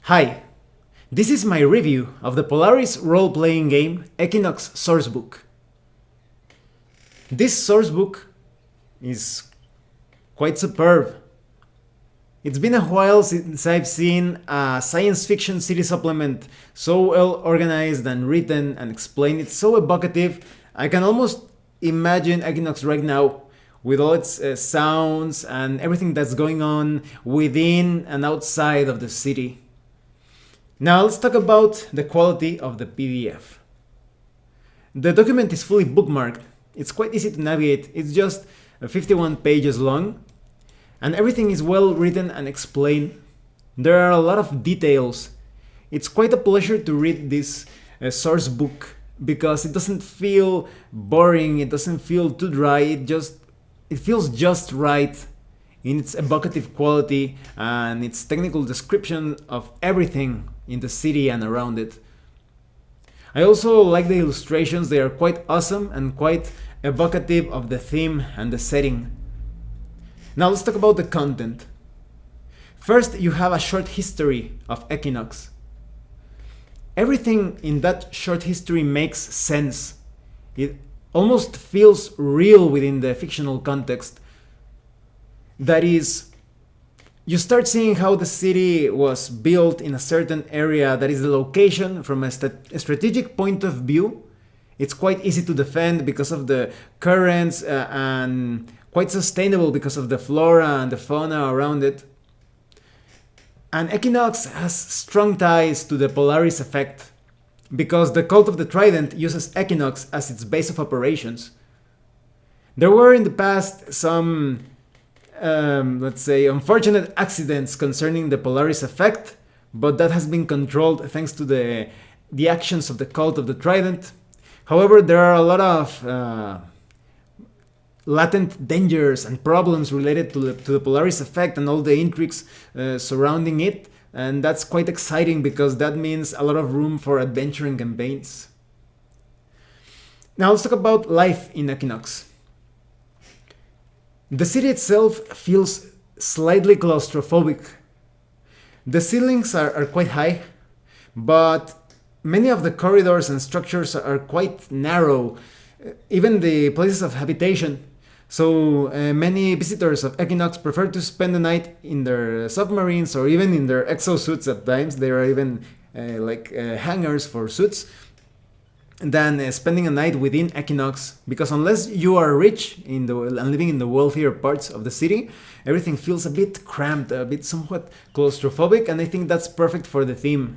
Hi, this is my review of the Polaris role-playing game Equinox Sourcebook. This sourcebook is quite superb. It's been a while since I've seen a science fiction city supplement so well organized and written and explained. It's so evocative. I can almost imagine Equinox right now with all its sounds and everything that's going on within and outside of the city. Now let's talk about the quality of the PDF. The document is fully bookmarked. It's quite easy to navigate. It's just 51 pages long, and everything is well written and explained. There are a lot of details. It's quite a pleasure to read this source book because it doesn't feel boring, it doesn't feel too dry, it feels just right in its evocative quality and its technical description of everything in the city and around it. I also like the illustrations. They are quite awesome and quite evocative of the theme and the setting. Now let's talk about the content. First, you have a short history of Equinox. Everything in that short history makes sense. It almost feels real within the fictional context. That is, you start seeing how the city was built in a certain area that is the location from a strategic point of view. It's quite easy to defend because of the currents and quite sustainable because of the flora and the fauna around it. And Equinox has strong ties to the Polaris effect because the cult of the Trident uses Equinox as its base of operations. There were in the past some let's say, unfortunate accidents concerning the Polaris effect, but that has been controlled thanks to the actions of the cult of the Trident. However, there are a lot of latent dangers and problems related to the Polaris effect and all the intrigues surrounding it, and that's quite exciting because that means a lot of room for adventuring campaigns. Now let's talk about life in Equinox. The city itself feels slightly claustrophobic. The ceilings are quite high, but many of the corridors and structures are quite narrow, even the places of habitation. So many visitors of Equinox prefer to spend the night in their submarines or even in their exosuits at times. There are even hangars for suits than spending a night within Equinox, because unless you are rich and living in the wealthier parts of the city, everything feels a bit cramped, a bit somewhat claustrophobic, and I think that's perfect for the theme.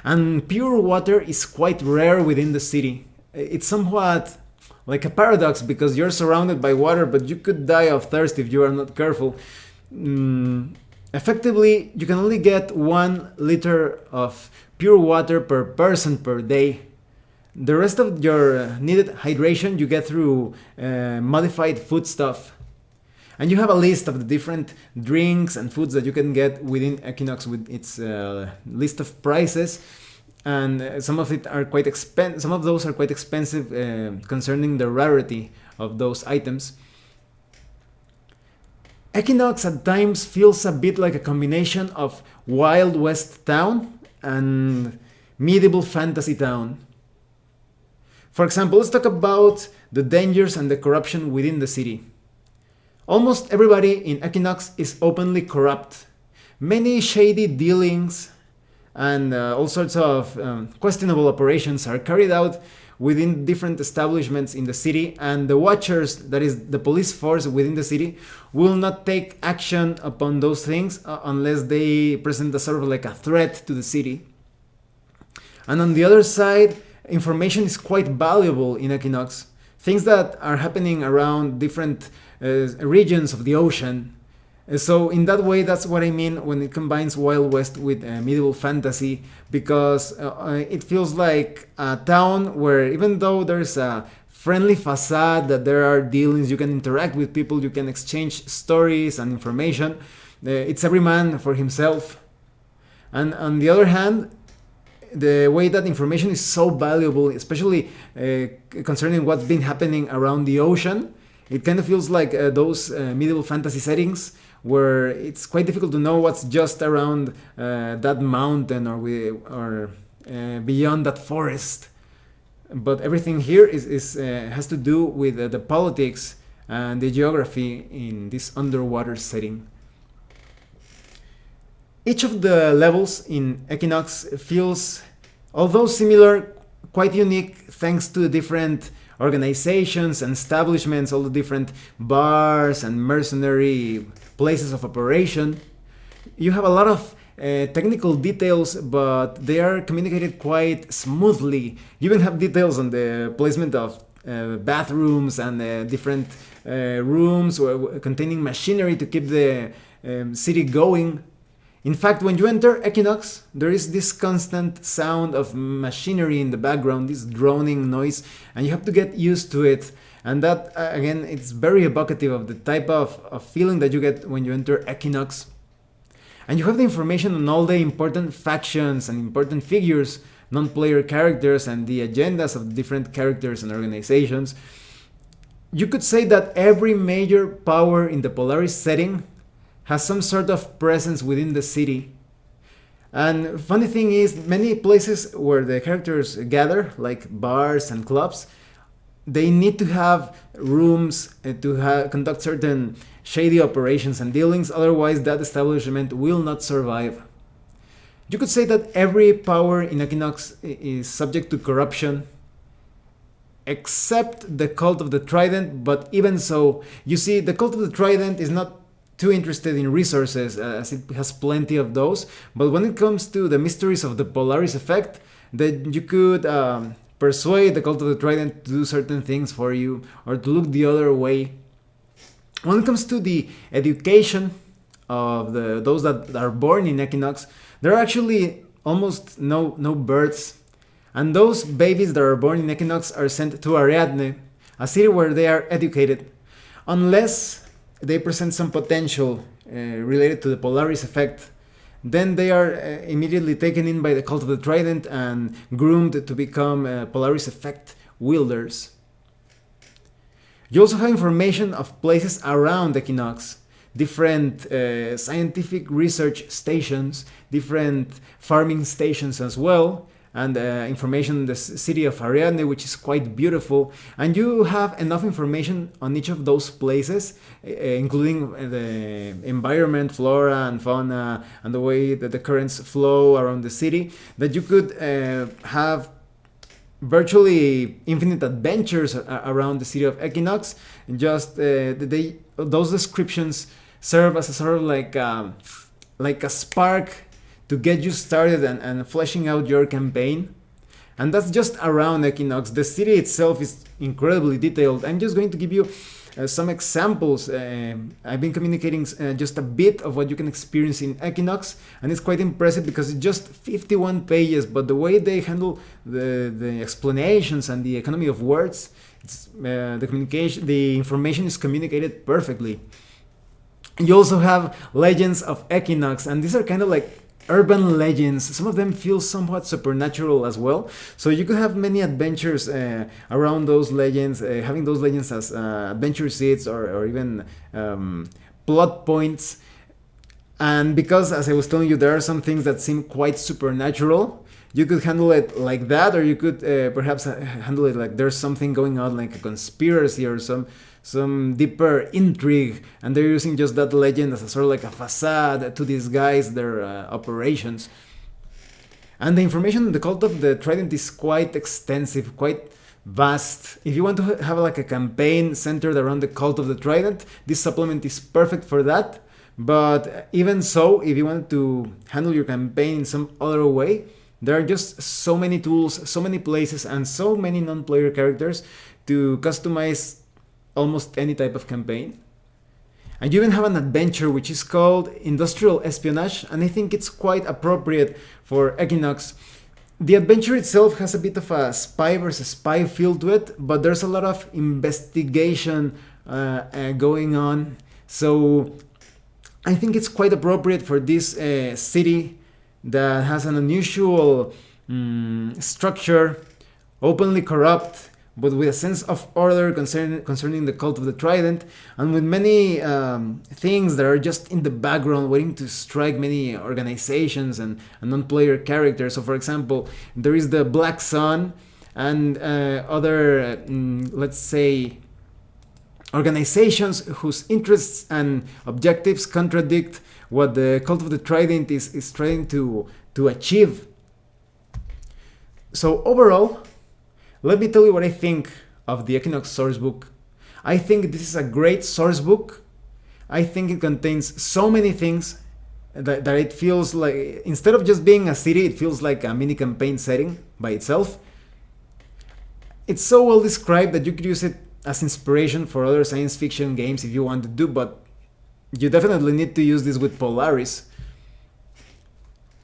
And pure water is quite rare within the city. It's somewhat like a paradox because you're surrounded by water, but you could die of thirst if you are not careful. Effectively, you can only get 1 liter of pure water per person per day. The rest of your needed hydration you get through modified food stuff. And you have a list of the different drinks and foods that you can get within Equinox with its list of prices. And some of those are quite expensive concerning the rarity of those items. Equinox at times feels a bit like a combination of Wild West town and medieval fantasy town. For example, let's talk about the dangers and the corruption within the city. Almost everybody in Equinox is openly corrupt. Many shady dealings and all sorts of questionable operations are carried out within different establishments in the city, and the Watchers, that is the police force within the city, will not take action upon those things unless they present a sort of like a threat to the city. And on the other side, information is quite valuable in Equinox. Things that are happening around different regions of the ocean. So in that way, that's what I mean when it combines Wild West with medieval fantasy, because it feels like a town where even though there's a friendly facade, that there are dealings, you can interact with people, you can exchange stories and information, it's every man for himself. And on the other hand, the way that information is so valuable, especially concerning what's been happening around the ocean, it kind of feels like those medieval fantasy settings where it's quite difficult to know what's just around that mountain or beyond that forest. But everything here has to do with the politics and the geography in this underwater setting. Each of the levels in Equinox feels, although similar, quite unique thanks to the different organizations and establishments, all the different bars and mercenary places of operation. You have a lot of technical details, but they are communicated quite smoothly. You even have details on the placement of bathrooms and different rooms containing machinery to keep the city going. In fact, when you enter Equinox, there is this constant sound of machinery in the background, this droning noise, and you have to get used to it. And that, again, it's very evocative of the type of feeling that you get when you enter Equinox. And you have the information on all the important factions and important figures, non-player characters, and the agendas of the different characters and organizations. You could say that every major power in the Polaris setting has some sort of presence within the city. And funny thing is, many places where the characters gather, like bars and clubs, they need to have rooms to conduct certain shady operations and dealings, otherwise that establishment will not survive. You could say that every power in Equinox is subject to corruption, except the Cult of the Trident, but even so, you see, the Cult of the Trident is not too interested in resources, as it has plenty of those, but when it comes to the mysteries of the Polaris effect, that you could persuade the Cult of the Trident to do certain things for you, or to look the other way. When it comes to the education of those that are born in Equinox, there are actually almost no births, and those babies that are born in Equinox are sent to Ariadne, a city where they are educated, unless they present some potential related to the Polaris effect. Then they are immediately taken in by the Cult of the Trident and groomed to become Polaris effect wielders. You also have information of places around Equinox, different scientific research stations, different farming stations as well, and information on the city of Ariadne, which is quite beautiful. And you have enough information on each of those places, including the environment, flora and fauna, and the way that the currents flow around the city, that you could have virtually infinite adventures around the city of Equinox. And just those descriptions serve as a sort of like a spark to get you started and fleshing out your campaign. And that's just around Equinox. The city itself is incredibly detailed. I'm just going to give you some examples. I've been communicating just a bit of what you can experience in Equinox, and it's quite impressive because it's just 51 pages, but the way they handle the explanations and the economy of words, the information is communicated perfectly. You also have legends of Equinox, and these are kind of like urban legends. Some of them feel somewhat supernatural as well, so you could have many adventures around those legends, having those legends as adventure seeds or even plot points. And because, as I was telling you, there are some things that seem quite supernatural, you could handle it like that, or you could perhaps handle it like there's something going on, like a conspiracy or some deeper intrigue, and they're using just that legend as a sort of like a facade to disguise their operations. And the information on the Cult of the Trident is quite extensive, quite vast. If you want to have like a campaign centered around the Cult of the Trident, this supplement is perfect for that. But even so, if you want to handle your campaign in some other way, there are just so many tools, so many places, and so many non-player characters to customize almost any type of campaign. And you even have an adventure which is called Industrial Espionage, and I think it's quite appropriate for Equinox. The adventure itself has a bit of a spy versus spy feel to it, but there's a lot of investigation going on. So I think it's quite appropriate for this city that has an unusual structure, openly corrupt, but with a sense of order concerning the cult of the Trident, and with many things that are just in the background waiting to strike many organizations and non-player characters. So for example, there is the Black Sun and other, let's say, organizations whose interests and objectives contradict what the cult of the Trident is trying to achieve. So overall, let me tell you what I think of the Equinox sourcebook. I think this is a great sourcebook. I think it contains so many things that it feels like, instead of just being a city, it feels like a mini campaign setting by itself. It's so well described that you could use it as inspiration for other science fiction games if you want to do, but you definitely need to use this with Polaris.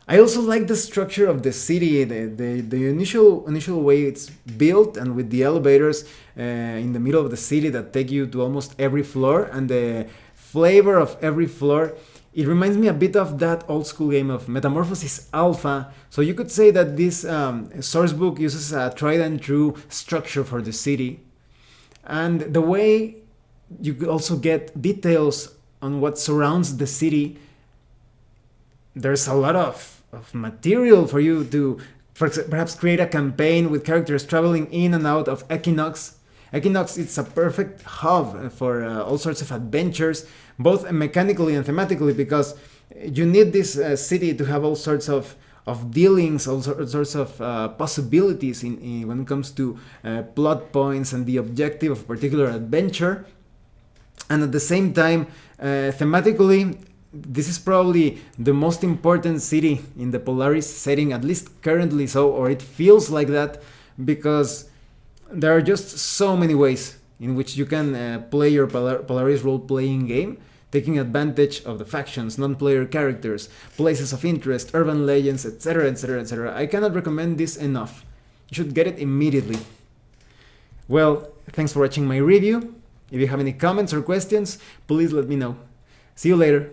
I also like the structure of the city, the initial way it's built, and with the elevators in the middle of the city that take you to almost every floor, and the flavor of every floor. It reminds me a bit of that old school game of Metamorphosis Alpha. So you could say that this sourcebook uses a tried and true structure for the city. And the way you could also get details on what surrounds the city, there's a lot of material for you to perhaps create a campaign with characters traveling in and out of Equinox. Equinox is a perfect hub for all sorts of adventures, both mechanically and thematically, because you need this city to have all sorts of dealings, all sorts of possibilities when it comes to plot points and the objective of a particular adventure. And at the same time, thematically, this is probably the most important city in the Polaris setting, at least currently so, or it feels like that, because there are just so many ways in which you can play your Polaris role-playing game, taking advantage of the factions, non-player characters, places of interest, urban legends, etc, etc, etc. I cannot recommend this enough. You should get it immediately. Well, thanks for watching my review. If you have any comments or questions, please let me know. See you later.